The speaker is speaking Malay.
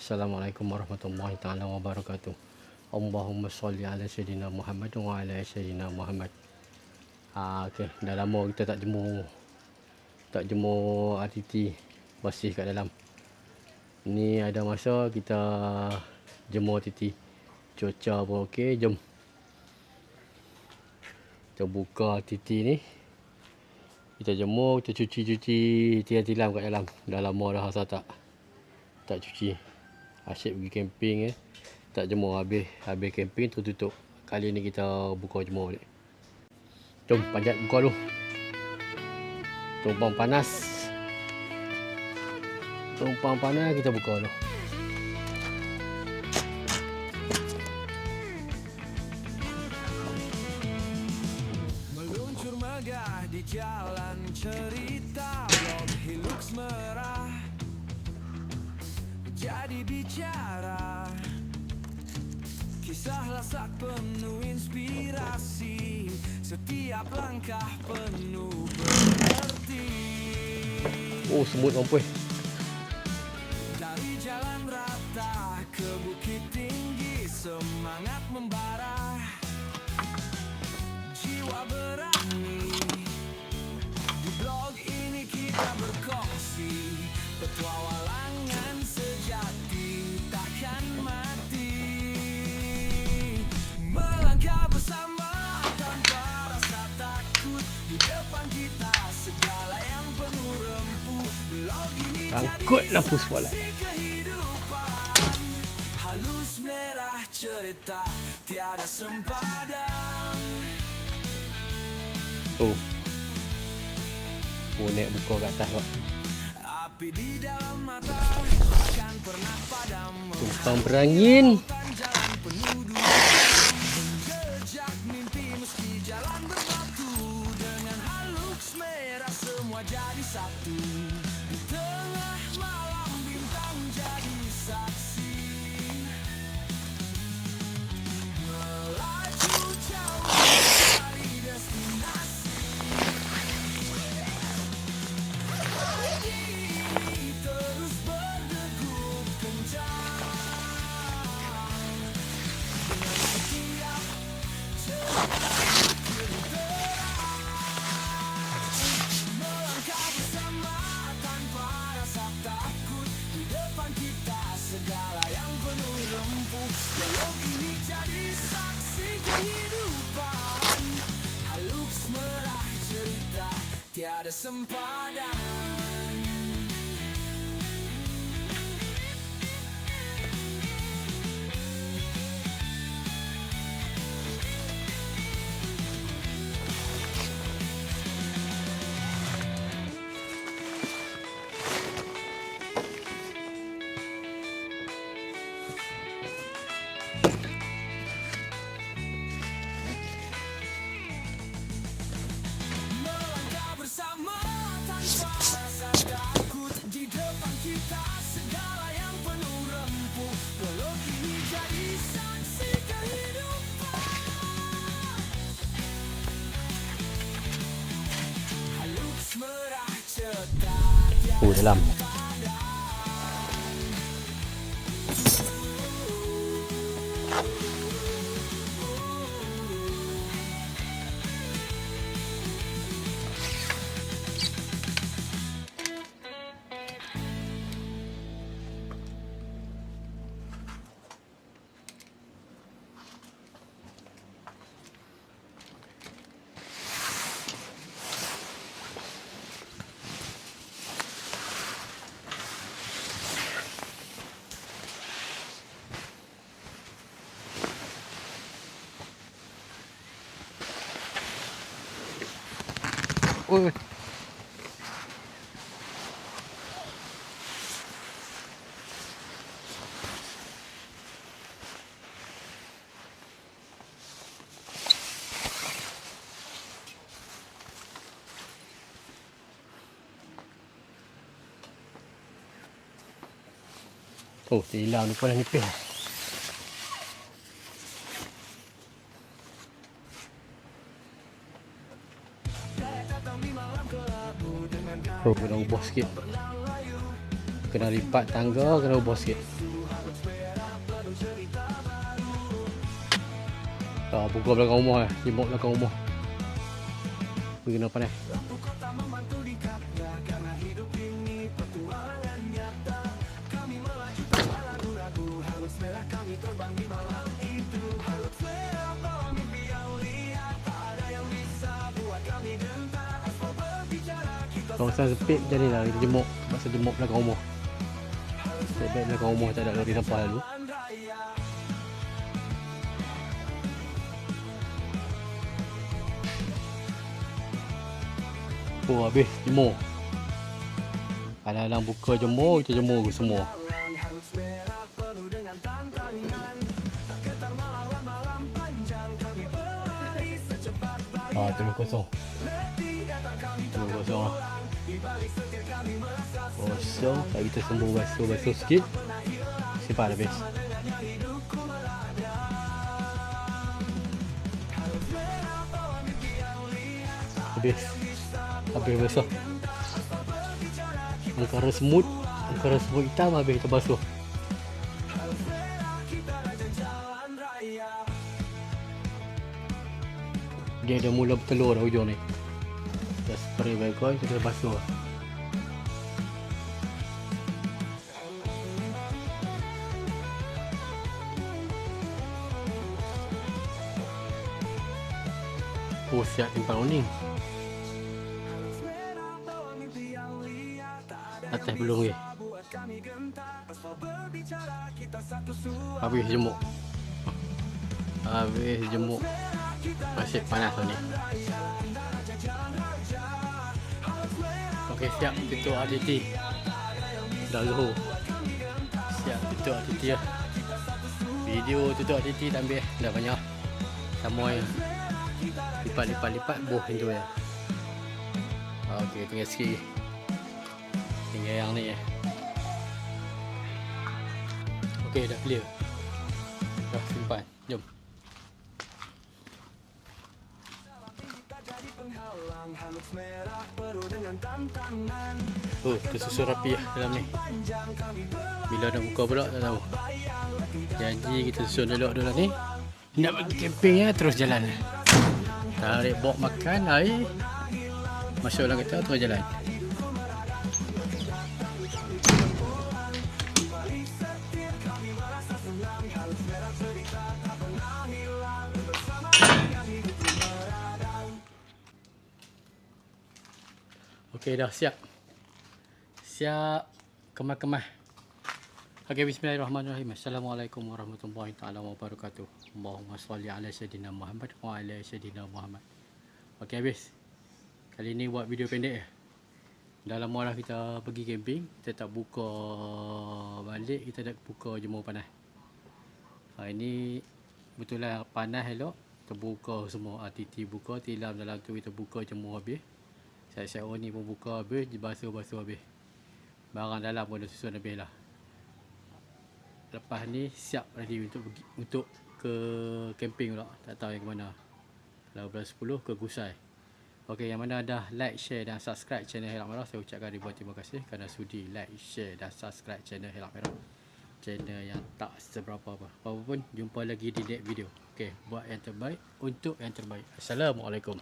Assalamualaikum warahmatullahi taala wabarakatuh. Allahumma sholli ala sayyidina Muhammad wa ala sayyidina Muhammad. Okey, dah lama kita tak jemur RTT bersih kat dalam. Ni ada masa kita jemur RTT. Cuaca pun okey, jom. Kita buka RTT ni. Kita jemur, kita cuci tilam kat dalam. Dah lama dah rasa tak cuci. Asyik pergi camping tak jemur, habis camping tutup. Kali ni kita buka jemur ni. Jom panjat buka dulu. Tumpang panas kita buka dulu. Meluncur megah di jalan cerita, blog Hilux merah jadi bicara. Kisah lasak penuh inspirasi, setiap langkah penuh berarti. Oh, semut mampu. Dari jalan rata ke bukit tinggi, semangat membara, jiwa berani. Di blog ini kita berkongsi petualangan sejati takkan mati. Melangkah bersama tanpa rasa takut, di depan kita segala yang penuh rempuh. Blog ini Angkutlah Puspa Light. kehidupan, halus merah cerita tiada sempadan. Oh, naik buka kat atas pak. Api di dalam mata takkan pernah padam. Tumpang berangin. Jalan penuh duka, jejak mimpi meski jalan berbatu. Dengan halus merah semua jadi satu. Di tengah malam bintang jadi saksi. Melaju jauh dari destinasi. Terus berdegup kencang. Dengan setiap melangkah bersama tanpa rasa takut. Di depan kita segala yang penuh rempuh. Blog ini jadi saksi kehidupan, halus merah cerita tiada sempadan. Melangkah bersama tanpa rasa takut. Di depan kita segala yang penuh rempuh. Blog ini jadi saksi kehidupan, halus merah cetak Oh, dalam. Oh. Oh, hilang ni pun dah nipis. Oh, kena ubah sikit. Kena lipat tangga, kena ubah sikit. Buka belakang rumah jemuk belakang rumah. Pergi kenapa ni? Kawasan sempit macam ni lah, kita jemuk. Masa jemuk belakang rumah. Sebab belakang rumah tak ada lori sampah lalu. Oh, habis jemur. Alang-alang buka jemur, kita jemur ke semua. Telur kosong. Telur kosong lah. Kosong. Tak kita sembur basuh sikit. Simpan habis. Habis basuh. Angkara semut hitam habis kita basuh. Dia dah mula bertelur dah hujung ni. Kita spray baik-baik, kita basuh. Oh, siap simpan uning. Atas belum lagi. Habis jemuk. Masih panas ni. Okey, siap tutup RDT. Dah Zuhur. Siap tutup RDT lah. Video tutup RDT tak ambil dah banyak. Samoi lipat buh itu ya. Okey, tinggal sikit. Tinggal yang ni. Okey, dah clear. Dah simpan. Jom. Oh, tersusun rapi lah dalam ni. Bila nak buka pula tak tahu. Janji kita susun dulu ni. Nak pergi camping ya, terus jalan. Tarik bok makan, air. Masuk dalam kereta, terus jalan. Okey, dah siap. Kemas-kemas. Okey, bismillahirrahmanirrahim. Assalamualaikum warahmatullahi taala wabarakatuh. Allahumma salli ala sayyidina Muhammad wa ala sayyidina Muhammad. Okey, habis. Kali ni buat video pendek. Dah lama dah kita pergi camping, kita tak buka balik, kita dah buka jemur panas. Ini betul lah panas elok. Kita buka semua, RTT buka, tilam dalam tu kita buka jemur habis. Saya ni pun buka habis, basuh habis. Barang dalam pun dah susun habis lah. Lepas ni siap ready untuk ke camping pula. Tak tahu yang ke mana. Kalau bulan 10 ke Gusai. Okey, yang mana dah like, share dan subscribe channel Helak Merah, saya ucapkan ribuan terima kasih kerana sudi like, share dan subscribe channel Helak Merah. Channel yang tak seberapa apa. Apapun, jumpa lagi di next video. Okey, buat yang terbaik untuk yang terbaik. Assalamualaikum.